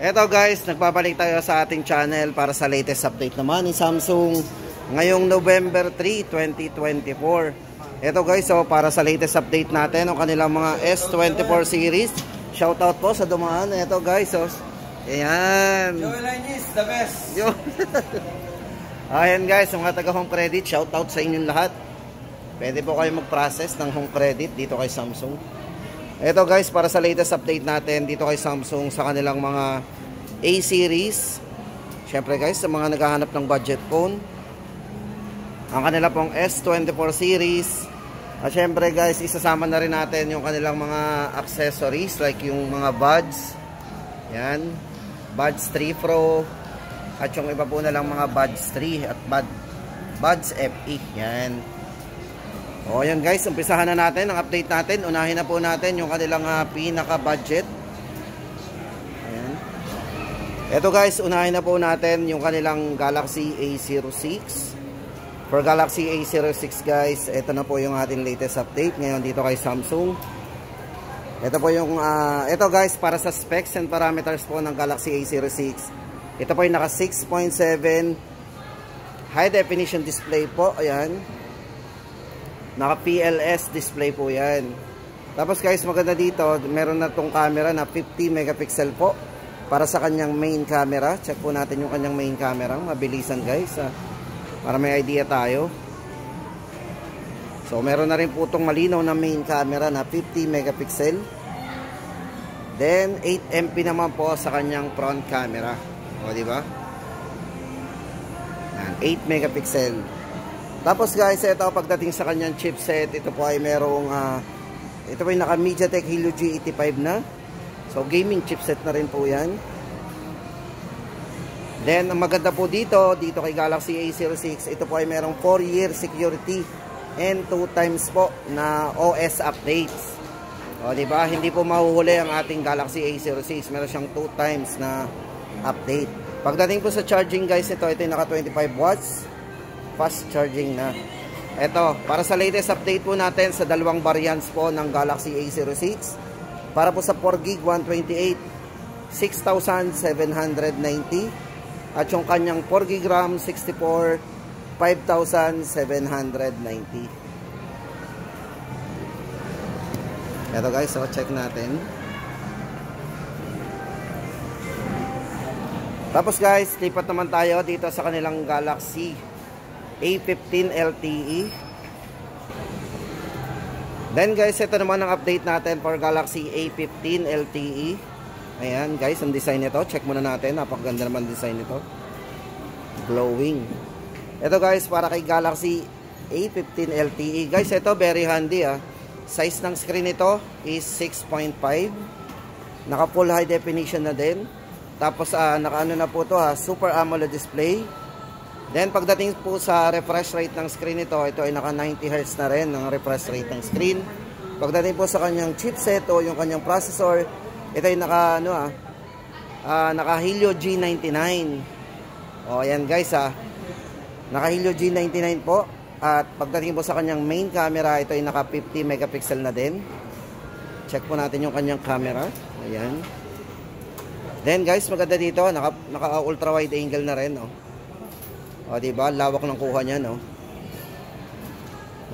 Eto guys, nagbabalik tayo sa ating channel para sa latest update naman ni Samsung ngayong November 3, 2024. Eto guys, so para sa latest update natin ang kanilang mga S24 series. Shoutout po sa dumaan. Eto guys, so ayan. Joel Ines, the best. Ayan guys, mga taga home credit, shoutout sa inyong lahat. Pwede po kayo mag-process ng home credit dito kay Samsung. Ito guys, para sa latest update natin dito kay Samsung sa kanilang mga A-series. Siyempre guys, sa mga naghahanap ng budget phone, ang kanila pong S24 series. At siyempre guys, isasama na rin natin yung kanilang mga accessories like yung mga buds. Yan, buds 3 Pro. At yung iba po na lang mga buds 3 at buds FE. Yan. O yan guys, umpisahan na natin ang update natin. Unahin na po natin yung kanilang pinaka-budget. Ayan. Ito guys, unahin na po natin yung kanilang Galaxy A06. For Galaxy A06 guys, ito na po yung ating latest update ngayon dito kay Samsung. Ito po yung, ito guys, para sa specs and parameters po ng Galaxy A06. Ito po yung naka 6.7 high definition display po. Ayan. Naka PLS display po yan. Tapos guys, maganda dito, meron na tong camera na 50 megapixel po para sa kanyang main camera. Check po natin yung kanyang main camera. Mabilisan guys, para may idea tayo. So meron na rin po tong malinaw na main camera na 50 megapixel. Then 8 MP naman po sa kanyang front camera. O di ba? 8 megapixel. Tapos guys, ito pagdating sa kanyang chipset, ito po ay merong ito po ay naka MediaTek Helio G85 na. So gaming chipset na rin po 'yan. Then ang maganda po dito kay Galaxy A06, ito po ay merong 4-year security and 2 times po na OS updates. O di ba? Hindi po mahuhuli ang ating Galaxy A06. Meron siyang 2 times na update. Pagdating po sa charging guys, ito ay naka 25 watts. Fast charging na. Ito, para sa latest update po natin sa dalawang variants po ng Galaxy A06. Para po sa 4GB 128, 6,790. At yung kanyang 4GB RAM 64, 5,790. Ito guys, so check natin. Tapos guys, lipat naman tayo dito sa kanilang Galaxy A15 LTE. Then guys, ito naman ang update natin for Galaxy A15 LTE. Ayan guys, ang design nito, check muna natin. Napakaganda naman design nito. Glowing. Ito guys, para kay Galaxy A15 LTE. Guys, ito very handy Size ng screen nito is 6.5. Naka full high definition na din. Tapos naka ano na po to Super AMOLED display. Then pagdating po sa refresh rate ng screen nito, ito ay naka 90 Hz na rin ng refresh rate ng screen. Pagdating po sa kanyang chipset o yung kanyang processor, ito ay naka naka Helio G99. O ayan guys naka Helio G99 po. At pagdating po sa kanyang main camera, ito ay naka 50 megapixel na din. Check po natin yung kanyang camera. Ayan. Then guys, maganda dito, naka ultra wide angle na rin O diba, lawak ng kuha niya naka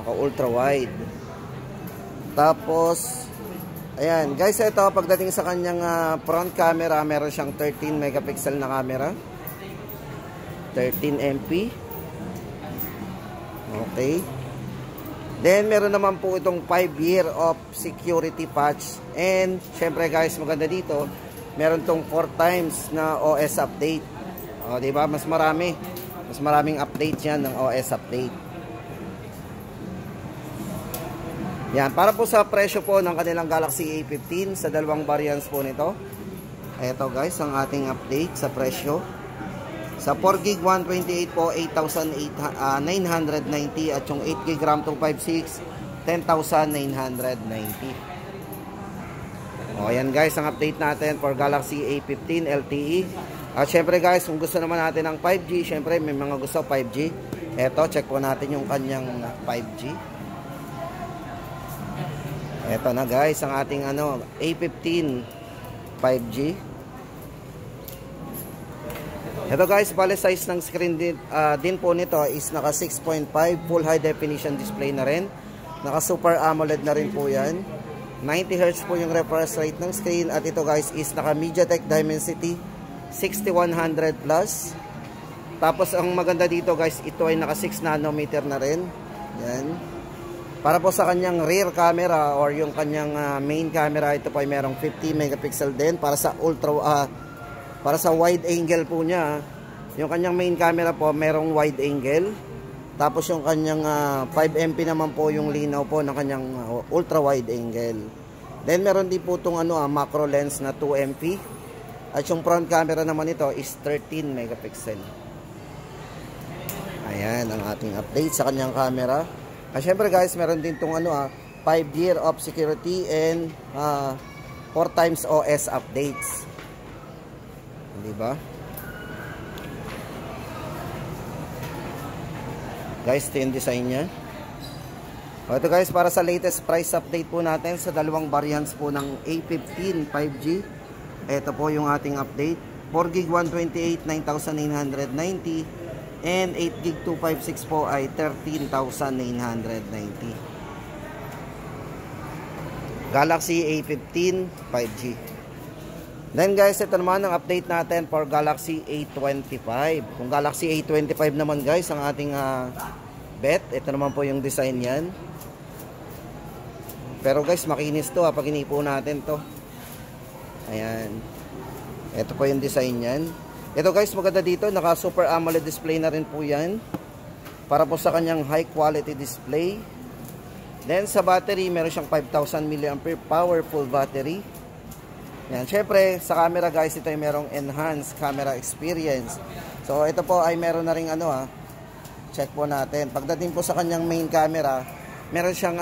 ultra wide. Tapos ayan, guys, ito pagdating sa kanyang front camera, meron siyang 13 megapixel na camera. 13 MP. Okay. Then meron naman po itong 5-year of security patch. And syempre guys, maganda dito, meron tong 4 times na OS update. O diba, mas maraming update yan ng OS update. Yan, para po sa presyo po ng kanilang Galaxy A15 sa dalawang variants po nito. Ito guys, ang ating update sa presyo. Sa 4GB 128 po, 8,990. At yung 8GB RAM 256, 10,990. O yan guys, ang update natin for Galaxy A15 LTE. At syempre guys, kung gusto naman natin ng 5G, syempre may mga gusto 5G. Eto, check po natin yung kanyang 5G. Eto na guys, ang ating A15 5G. Ito guys, bale size ng screen din po nito is naka 6.5 full high definition display na rin. Naka Super AMOLED na rin po yan. 90Hz po yung refresh rate ng screen. At ito guys is naka MediaTek Dimensity 6100 Plus. Tapos ang maganda dito guys, ito ay naka 6 nanometer na rin. Yan. Para po sa kanyang rear camera or yung kanyang main camera, ito po ay merong 50 megapixel din. Para sa wide angle po niya, yung kanyang main camera po merong wide angle. Tapos yung kanyang 5MP naman po yung linaw po ng kanyang ultra wide angle. Then meron din po itong macro lens na 2MP. At yung front camera naman ito is 13 megapixel. Ayan ang ating update sa kanyang camera. At syempre guys, meron din itong 5-year of security and 4x OS updates. Diba? Guys, ito yung design nya. Ito guys, para sa latest price update po natin sa dalawang variants po ng A15 5G. Ito po yung ating update. 4GB 128, 9,990. And 8GB 256 po ay 13,990. Galaxy A15 5G. Then guys, ito naman ang update natin for Galaxy A25. Kung Galaxy A25 naman guys, ang ating bet. Ito naman po yung design yan. Pero guys, makinis to pag inipo natin to. Ayan. Ito po yung design yan. Ito guys, maganda dito. Naka Super AMOLED display na rin po yan. Para po sa kanyang high quality display. Then sa battery, meron siyang 5,000 mAh powerful battery. Yan, syempre sa camera guys, ito ay merong enhanced camera experience. So ito po ay meron na ring check po natin. Pagdating po sa kanyang main camera, meron siyang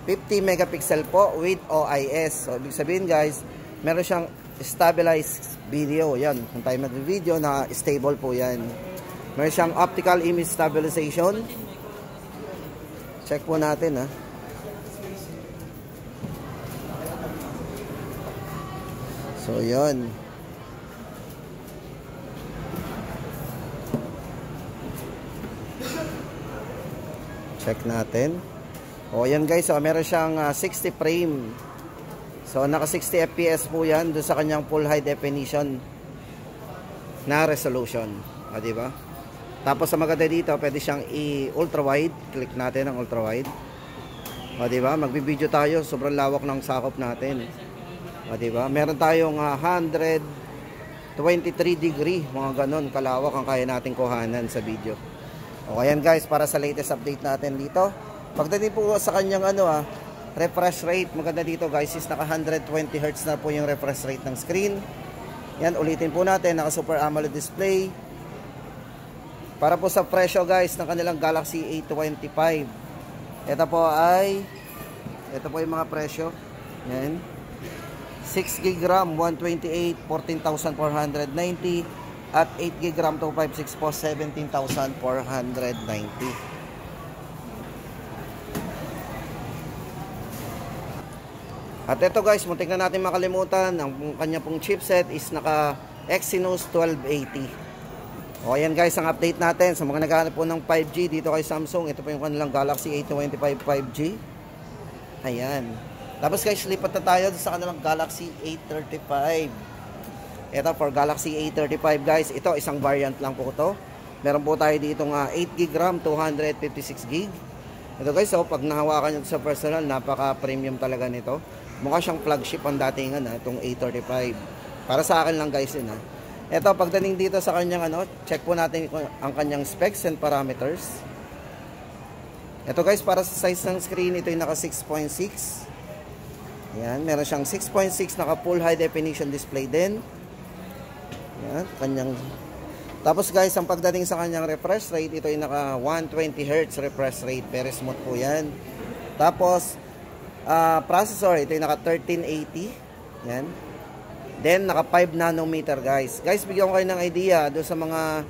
50 megapixel po with OIS. So ibig sabihin guys, meron siyang stabilized video. Yan, kung tayo mag-video na stable po yan. Meron siyang optical image stabilization. Check po natin So, yun. Check natin. O, yan guys. So, meron siyang 60 frame. So, naka 60 FPS po yan doon sa kanyang full high definition na resolution. O, diba? Tapos, sa maganda dito, pwede siyang i-ultra wide. Click natin ang ultra wide. O, diba? Magbibideo tayo. Sobrang lawak ng sakop natin. O, diba? Meron tayong 123 degree, mga ganon kalawak ang kaya nating kuhanan sa video. O, ayan guys, para sa latest update natin dito. Pagdating po sa kanyang refresh rate, maganda dito guys, is naka 120Hz na po yung refresh rate ng screen. Yan, ulitin po natin, naka Super AMOLED display. Para po sa presyo guys ng kanilang Galaxy A25. Ito po yung mga presyo. Yan. 6GB RAM 128, 14,490 at 8GB RAM 256 po 17,490. At ito guys, muntik na natin makalimutan, ang kanya pong chipset is naka Exynos 1280. O ayan guys, ang update natin sa mga naghahanap po ng 5G dito kay Samsung. Ito po yung kanilang Galaxy A25 5G. Ayan. Tapos guys, lipat na tayo sa kanilang Galaxy A35. Ito for Galaxy A35 guys, ito isang variant lang po ito. Meron po tayo dito 8GB RAM, 256GB. Ito guys, pag nahawakan nyo sa personal, napaka-premium talaga nito. Mukha siyang flagship ang datingan itong A35. Para sa akin lang guys yun Ito, pagdating dito sa kanyang check po natin ang kanyang specs and parameters. Ito guys, para sa size ng screen, ito yung naka 6.6. Yan, meron siyang 6.6 naka full high definition display din. Yan, kanyang. Tapos guys, ang pagdating sa kanyang refresh rate, ito ay naka 120Hz refresh rate. Very smooth po yan. Tapos, processor, ito ay naka 1380. Yan. Then, naka 5 nanometer guys. Guys, bigyan ko kayo ng idea doon sa mga,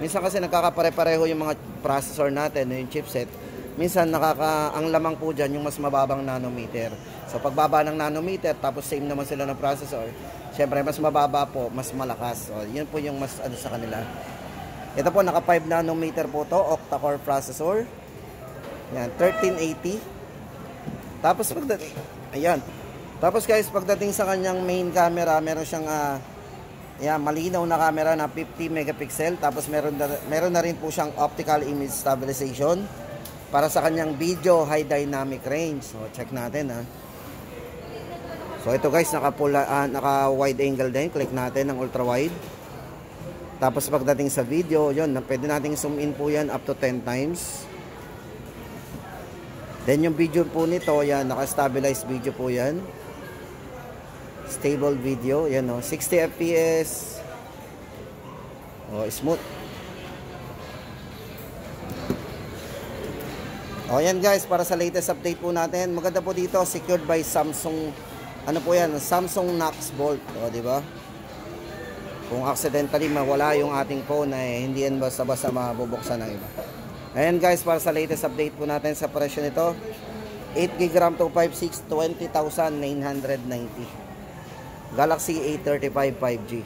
minsan kasi nagkakapare-pareho yung mga processor natin, yung chipset. minsan ang lamang po dyan yung mas mababang nanometer. So pagbaba ng nanometer, tapos same naman sila ng processor, syempre mas mababa po, mas malakas. So yun po yung mas ano sa kanila. Ito po, naka 5 nanometer po to, octa-core processor. Yan, 1380. Tapos pagdating, ayan. Tapos guys, pagdating sa kanyang main camera, meron siyang yan, malinaw na camera na 50 megapixel. Tapos meron na rin po siyang optical image stabilization para sa kanyang video high dynamic range. So check natin ha. So ito guys, naka wide angle din. Click natin ng ultra wide. Tapos pagdating sa video, yun, pwede nating zoom in po yan up to 10 times. Then yung video po nito, yan, naka-stabilized video po yan. Stable video, yan o, 60 fps. O, smooth. O, yan guys, para sa latest update po natin. Maganda po dito, secured by Samsung, ano po yan, Samsung Knox Bolt. O, diba? Kung accidentally mawala yung ating phone, hindi yan basta-basta mabubuksan ng iba. Ayan guys, para sa latest update po natin sa presyo nito, 8GB RAM 256, 20,990. Galaxy A35 5G.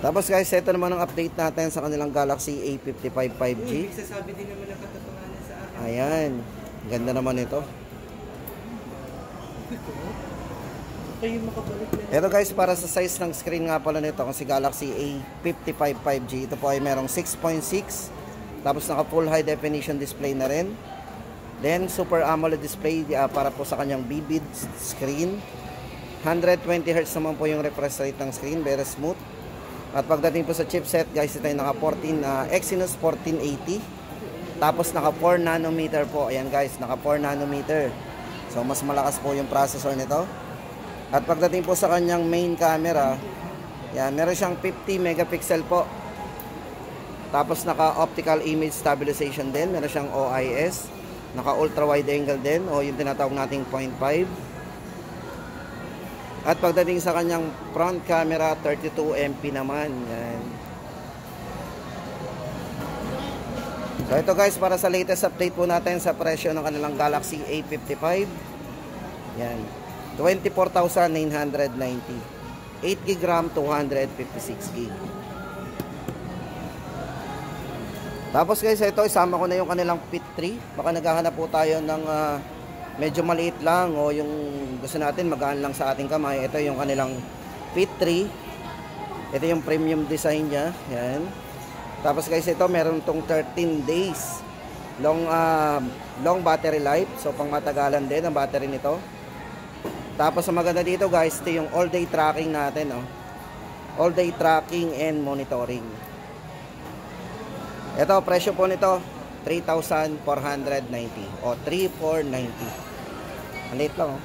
Tapos guys, ito naman ang update natin sa kanilang Galaxy A55 5G. Sasabi din naman ang katotohanan sa akin. Ayan, ganda naman ito. Ito guys, para sa size ng screen nga pala nito, kasi Galaxy A55 5G, ito po ay merong 6.6, tapos naka full high definition display na rin. Then Super AMOLED display para po sa kanyang vivid screen. 120Hz naman po yung refresh rate ng screen, very smooth. At pagdating po sa chipset guys, ito ay naka 14 Exynos 1480. Tapos naka 4 nanometer po. Ayan guys, naka 4 nanometer. So mas malakas po yung processor nito. At pagdating po sa kanyang main camera, yan, meron siyang 50 megapixel po. Tapos naka optical image stabilization din, meron siyang OIS, naka ultra wide angle din, o yung tinatawag nating 0.5. At pagdating sa kanyang front camera, 32MP naman. Yan. So ito guys, para sa latest update po natin sa presyo ng kanilang Galaxy A55. Yan. 24,990. 8GB RAM, 256GB. Tapos guys, ito isama ko na yung kanilang Fit 3. Baka naghahanap po tayo ng medyo maliit lang o yung gusto natin magaan lang sa ating kamay. Ito yung kanilang Fit 3. Ito yung premium design niya. Yan. Tapos guys, ito meron tong 13 days long battery life. So pang matagalan din ang battery nito. Tapos ang maganda dito guys, ito yung all day tracking natin, all day tracking and monitoring. Ito, presyo po nito 3,490 o 3,490. Ang late lang,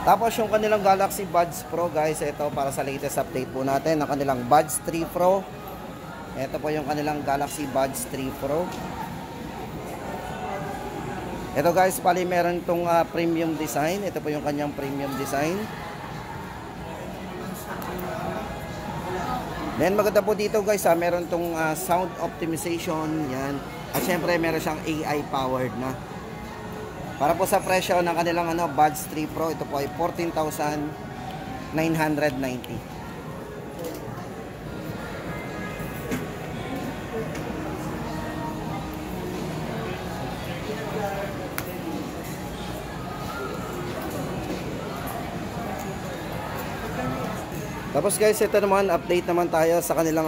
Tapos yung kanilang Galaxy Buds Pro guys, ito para sa latest update po natin, ang kanilang Buds 3 Pro. Ito po yung kanilang Galaxy Buds 3 Pro. Ito guys, pali meron itong premium design. Ito po yung kanyang premium design. Then maganda po dito guys, meron itong sound optimization. Yan. At syempre meron siyang AI powered na. Para po sa presyo ng kanilang Buds 3 Pro, ito po ay 14,990. Tapos guys, ito naman, update naman tayo sa kanilang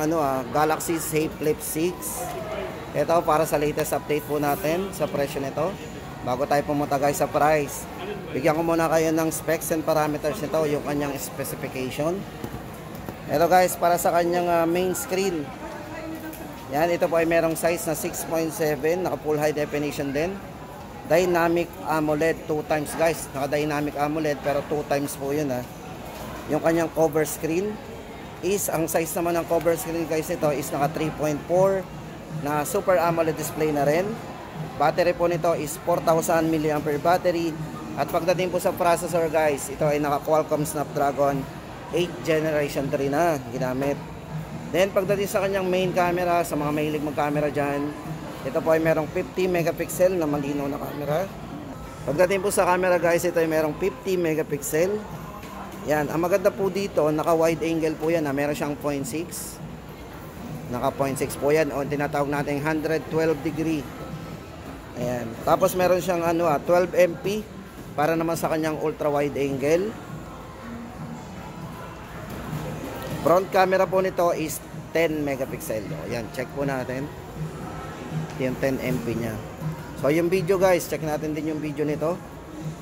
Galaxy Z Flip 6. Ito para sa latest update po natin sa presyo nito. Bago tayo pumunta guys sa price, bigyan ko muna kayo ng specs and parameters nito, yung kanyang specification. Ito guys, para sa kanyang main screen. Yan, ito po ay merong size na 6.7, naka full high definition din. Dynamic AMOLED 2 times guys. Naka dynamic AMOLED pero 2 times po yun Yung kanyang cover screen is, ang size naman ng cover screen guys ito is naka 3.4 na Super AMOLED display na rin. Battery po nito is 4,000 mAh battery. At pagdating po sa processor guys, ito ay naka Qualcomm Snapdragon 8th generation 3 na ginamit. Then pagdating sa kanyang main camera, sa mga mahilig mag-camera dyan, ito po ay merong 50 megapixel na malinaw na camera. Pagdating po sa camera guys, ito ay merong 50 megapixel. Yan, ang maganda po dito, naka wide angle po yan, meron siyang 0.6. Naka 0.6 po yan, o tinatawag natin 112 degree. Ayan, tapos meron siyang 12 MP para naman sa kanyang ultra wide angle. Front camera po nito is 10 megapixel. O, yan, check po natin. Ito yung 10 MP niya. So, yung video guys, check natin din yung video nito.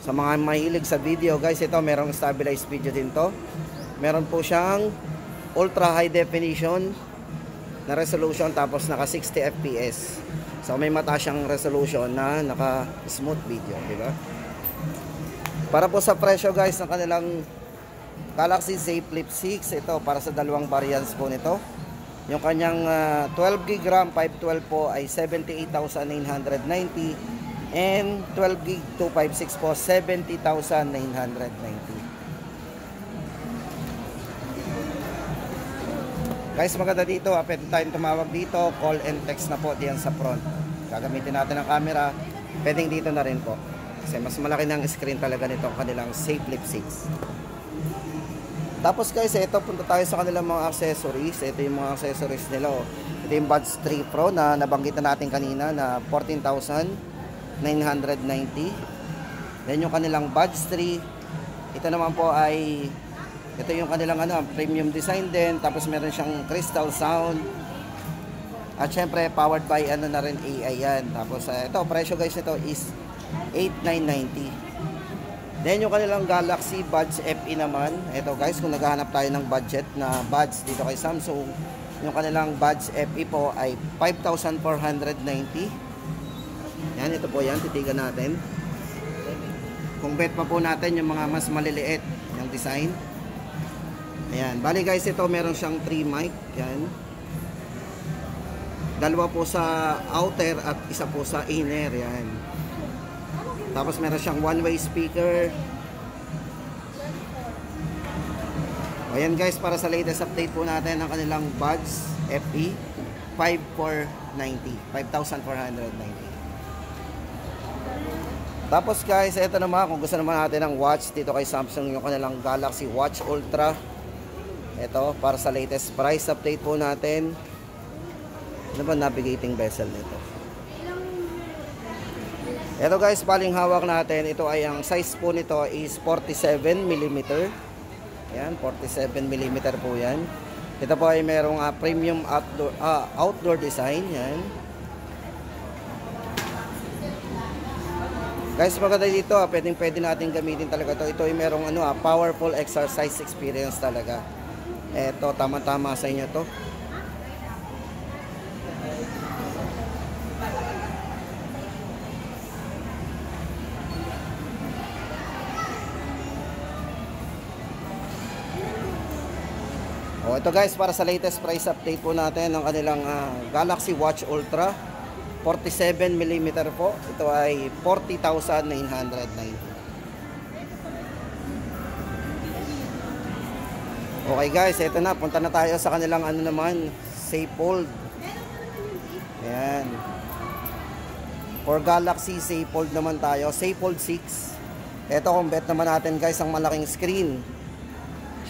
Sa mga mahilig sa video guys, ito merong stabilized video din to. Meron po siyang ultra high definition na resolution, tapos naka 60 fps. So, may mataas siyang resolution na naka smooth video, di ba? Para po sa presyo guys ng kanilang Galaxy Z Flip 6, ito para sa dalawang variants po nito. Yung kanyang 12GB RAM 512 po ay 78,990 and 12GB 256 po 70,990. Guys, maganda dito, pwede tayong tumawag dito, call and text na po diyan sa front. Gagamitin natin ang camera, pwedeng dito na rin po. Kasi mas malaki ng screen talaga nito ang kanilang Z Flip 6. Tapos guys, ito punta tayo sa kanilang mga accessories. Ito yung mga accessories nila. Ito yung Buds 3 Pro na nabanggit na natin kanina na 14,990. Then yung kanilang Buds 3, ito naman po ay ito yung kanilang premium design din. Tapos meron siyang crystal sound. At syempre powered by na rin AI yan. Tapos ito, presyo guys nito is 8,990. Then yung kanilang Galaxy Buds FE naman, ito guys, kung naghahanap tayo ng budget na buds dito kay Samsung, yung kanilang Buds FE po ay 5,490. Yan, ito po yan, titigan natin. Kung bet pa po natin yung mga mas maliliit yung design. Ayan, bali guys, ito meron siyang 3 mic, yan. Dalawa po sa outer at isa po sa inner, yan. Tapos meron siyang one-way speaker. O yan guys, para sa latest update po natin ng kanilang Buds FE 5,490. Tapos guys, ito naman, kung gusto naman natin ng watch dito kay Samsung, yung kanilang Galaxy Watch Ultra. Ito, para sa latest price update po natin. Ano ba navigating bezel nito? Ito guys, baling hawak natin, ito ay ang size po nito is 47mm. Yan, 47mm po yan. Ito po ay merong premium outdoor design. Yan. Guys, maganda dito, pwede natin gamitin talaga ito. Ito ay merong powerful exercise experience talaga. Ito, tama-tama sa inyo to. O, ito guys, para sa latest price update po natin ng kanilang Galaxy Watch Ultra 47mm po. Ito ay 40,990. Okay guys, ito na, punta na tayo sa kanilang naman, Z-Fold. Ayan. For Galaxy Z-Fold naman tayo, Z-Fold 6. Ito, kung bet naman natin guys ang malaking screen,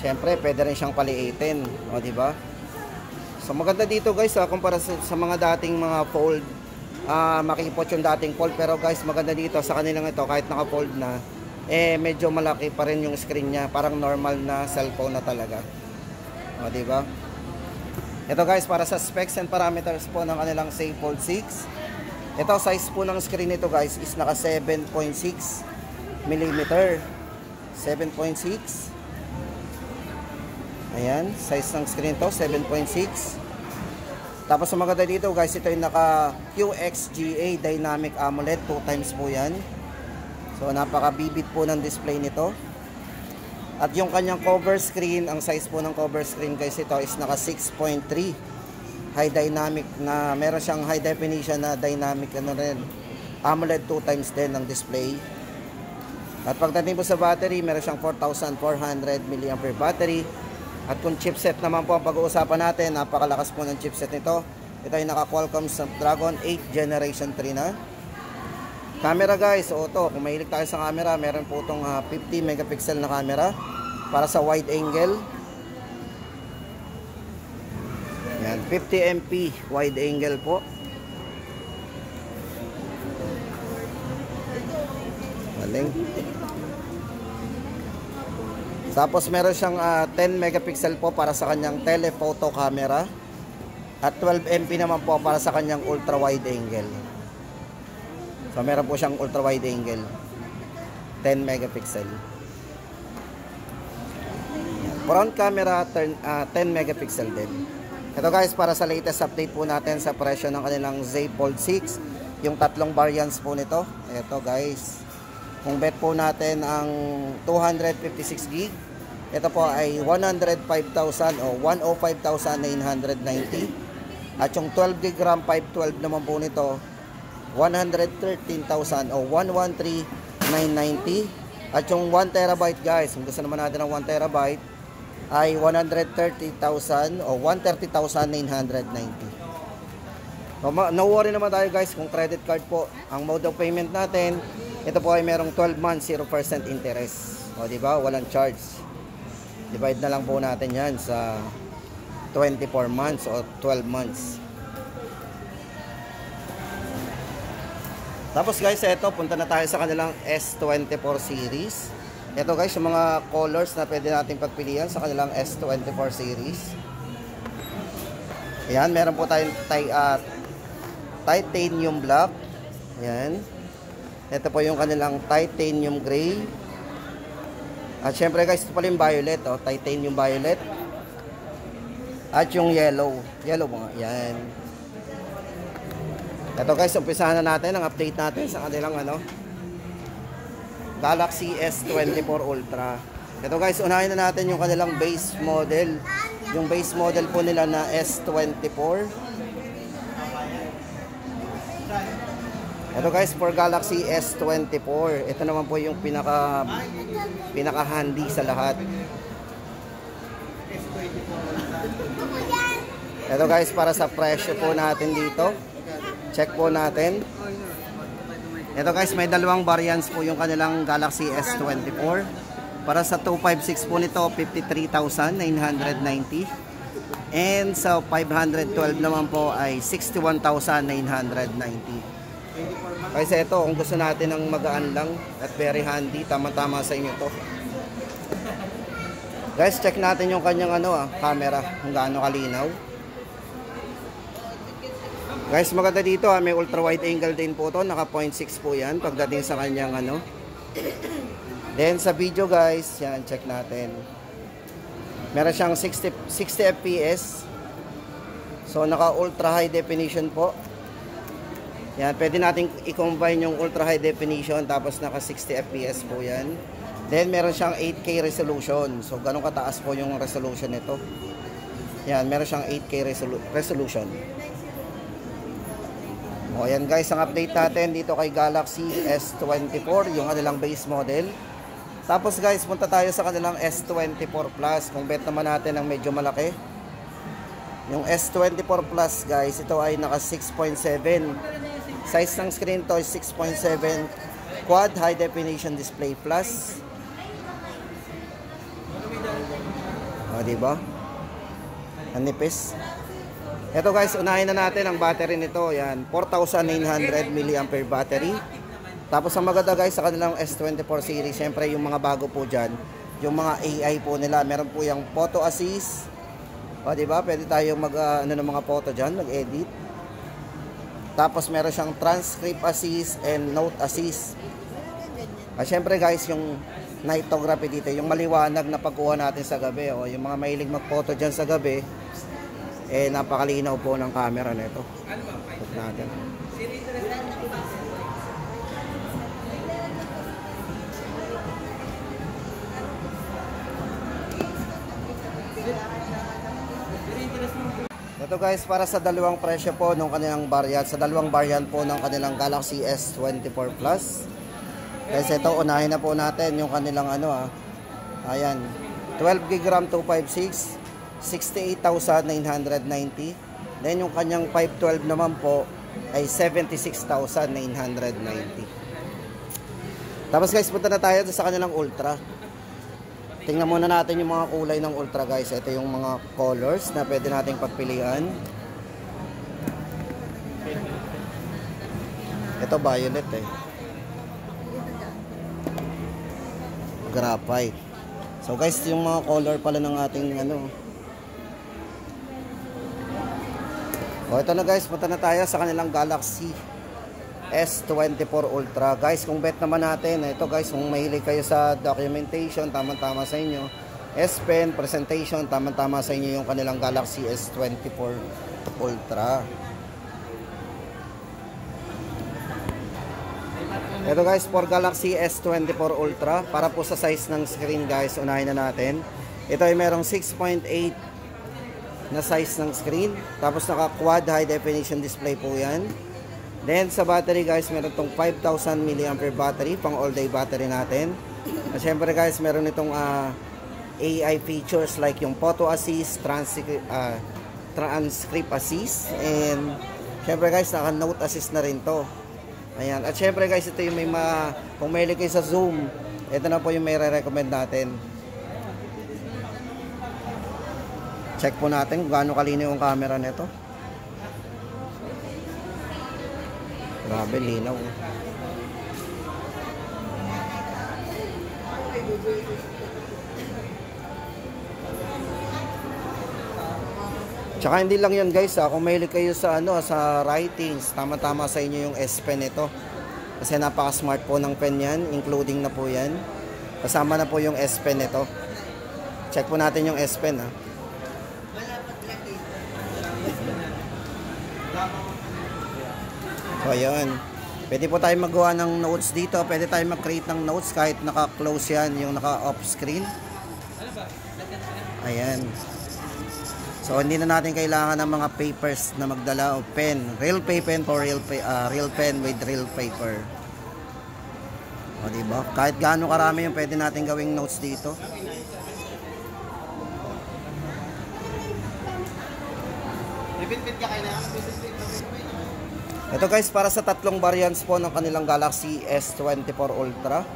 syempre, pwede rin siyang paliitin. O, diba? So, maganda dito guys, kumpara sa mga dating mga fold. Makikipot yung dating fold. Pero guys, maganda dito sa kanilang ito, kahit naka-fold na, medyo malaki pa rin yung screen niya. Parang normal na cellphone na talaga. O, diba? Ito guys, para sa specs and parameters po ng kanilang Z-Fold 6. Ito, size po ng screen nito guys is naka 7.6mm. 7.6. Ayan, size ng screen to, 7.6. Tapos sa maganda dito guys, ito yung naka QXGA Dynamic AMOLED, 2 times po yan. So napaka-vivid po ng display nito. At yung kanyang cover screen, ang size po ng cover screen guys, ito is naka 6.3 high dynamic, na meron siyang high definition na dynamic rin, AMOLED 2 times din ng display. At pagdating po sa battery, meron siyang 4,400 mAh battery. At kung chipset naman po ang pag-uusapan natin, napakalakas po ng chipset nito. Ito ay naka-Qualcomm Snapdragon 8 Generation 3 na. Camera guys, auto. Kung mahilig tayo sa camera, meron po itong 50 megapixel na camera para sa wide angle. Yan, 50 MP wide angle po. Galing. Tapos meron siyang 10 megapixel po para sa kanyang telephoto camera. At 12 MP naman po para sa kanyang ultra wide angle. So meron po siyang ultra wide angle 10 megapixel. Front camera 10 megapixel din. Ito guys, para sa latest update po natin sa presyo ng kanilang Z Fold 6, yung tatlong variants po nito. Ito guys, kung bet po natin ang 256 gig, ito po ay 105,000 o 105,990. At yung 12 gig RAM 512 naman po nito, 113,000 o 113,990. At yung 1 terabyte guys, kung gusto naman natin ng 1 terabyte, ay 130,000 o 130,990. No worry naman tayo guys kung credit card po ang mode of payment natin. Ito po ay merong 12 months 0% interest. O di ba? Walang charge. Divide na lang po natin 'yan sa 24 months o 12 months. Tapos guys, ito punta na tayo sa kanilang S24 series. Ito guys, yung mga colors na pwede nating pagpilian sa kanilang S24 series. Ayan, meron po tayong titanium black. Ayan. Ito po yung kanilang titanium gray. At syempre guys, ito pala yung violet, oh, titanium violet. At yung yellow. Yellow mga, yan. Ito guys, umpisahan na natin ang update natin sa kanilang Galaxy S24 Ultra. Ito guys, unahin na natin yung kanilang base model. Yung base model po nila na S24. Ito guys, for Galaxy S24. Ito naman po yung pinaka handy sa lahat. Ito guys, para sa presyo po natin dito. Check po natin. Ito guys, may dalawang variants po yung kanilang Galaxy S24. Para sa 256 po nito, 53,990. And sa 512 naman po ay 61,990. Kasi ito, kung gusto natin ng magaan lang at very handy, tama-tama sa inyo to. Guys, check natin yung kanyang camera, kung gaano kalinaw. Guys, maganda dito, may ultra wide angle din po to, naka 0.6 po yan pagdating sa kanyang Then sa video guys, yan, check natin. Meron siyang 60 fps. So naka ultra high definition po. Yan, pwede natin i-combine yung ultra high definition tapos naka 60 fps po yan. Then meron siyang 8K resolution. So ganun kataas po yung resolution nito. Yan, meron siyang 8K resolution. O yan guys, ang update natin dito kay Galaxy S24, yung kanilang base model. Tapos guys, punta tayo sa kanilang S24 Plus. Kung bet naman natin ang medyo malaki. Yung S24 Plus guys, ito ay naka 6.7. Size ng screen to is 6.7 quad high definition display plus. O diba? Ang nipis. Ito guys, unahin na natin ang battery nito. Yan, 4,900 mAh battery. Tapos ang maganda guys sa kanilang S24 series, syempre yung mga bago po dyan, yung mga AI po nila, meron po yung photo assist. O diba, pwede tayo ng mga photo dyan, mag-edit. Tapos meron siyang transcript assist and note assist. At syempre guys, yung nightography dito, yung maliwanag na pagkuha natin sa gabi, o yung mga mahilig mag-photo dyan sa gabi, napakalinaw po ng camera nito. Check natin. Ito guys, para sa dalawang presyo po ng kanilang variant, sa dalawang variant po ng kanilang Galaxy S24 Plus. Kasi ito, unahin na po natin yung kanilang ayan, 12 gig RAM 256, 68,990. Then yung kanyang 512 naman po ay 76,990. Tapos guys, punta na tayo sa kanilang Ultra. Tingnan muna natin yung mga kulay ng Ultra guys. Ito yung mga colors na pwede nating pagpilian. Ito violet eh. Graphite. So guys, yung mga color pala ng ating ano. O ito na guys, punta na tayo sa kanilang Galaxy S24 Ultra. Guys, kung bet naman natin, ito guys, kung mahilig kayo sa documentation, tama-tama sa inyo. S Pen, presentation, tama-tama sa inyo yung kanilang Galaxy S24 Ultra. Ito guys, for Galaxy S24 Ultra, para po sa size ng screen guys, unahin na natin. Ito ay merong 6.8 na size ng screen. Tapos naka quad high definition display po yan. Then sa battery guys, meron itong 5,000 mAh battery, pang all day battery natin. At syempre guys, meron itong AI features like yung photo assist, transcript assist, and syempre guys, naka note assist na rin to. Ayan. At syempre guys, ito yung may kung mahilig kayo sa zoom, ito na po yung may re-recommend natin. Check po natin kung gaano kalinaw yung camera nito. Grabe, linaw. Tsaka hindi lang yan guys, kung mahilig kayo sa sa writings, tama-tama sa inyo yung S Pen ito. Kasi napaka-smart po ng pen yan, including na po yan. Kasama na po yung S Pen ito. Check po natin yung S Pen ha. So ayun. Pwede po tayo magawa ng notes dito. Pwede tayo mag-create ng notes kahit naka-close yan, yung naka-off screen. Ayan. So hindi na natin kailangan ng mga papers na magdala o pen. Real pen for real pen with real paper. O diba? Kahit gaano karami yung pwede natin gawing notes dito. Ito guys, para sa tatlong variants po ng kanilang Galaxy S24 Ultra.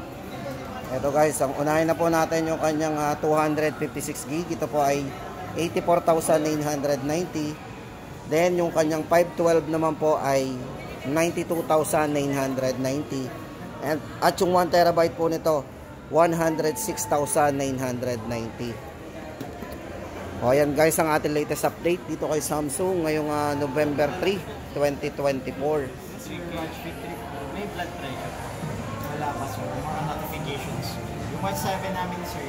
Ito guys, ang unahin na po natin yung kanyang 256GB. Ito po ay 84,990. Then yung kanyang 512 naman po ay 92,990. At yung 1TB po nito, 106,990. O ayan guys, ang ating latest update dito kay Samsung ngayong November 3, 2024. May blood pressure. Wala pa sir, mga notifications. Yung WhatsApp namin sir,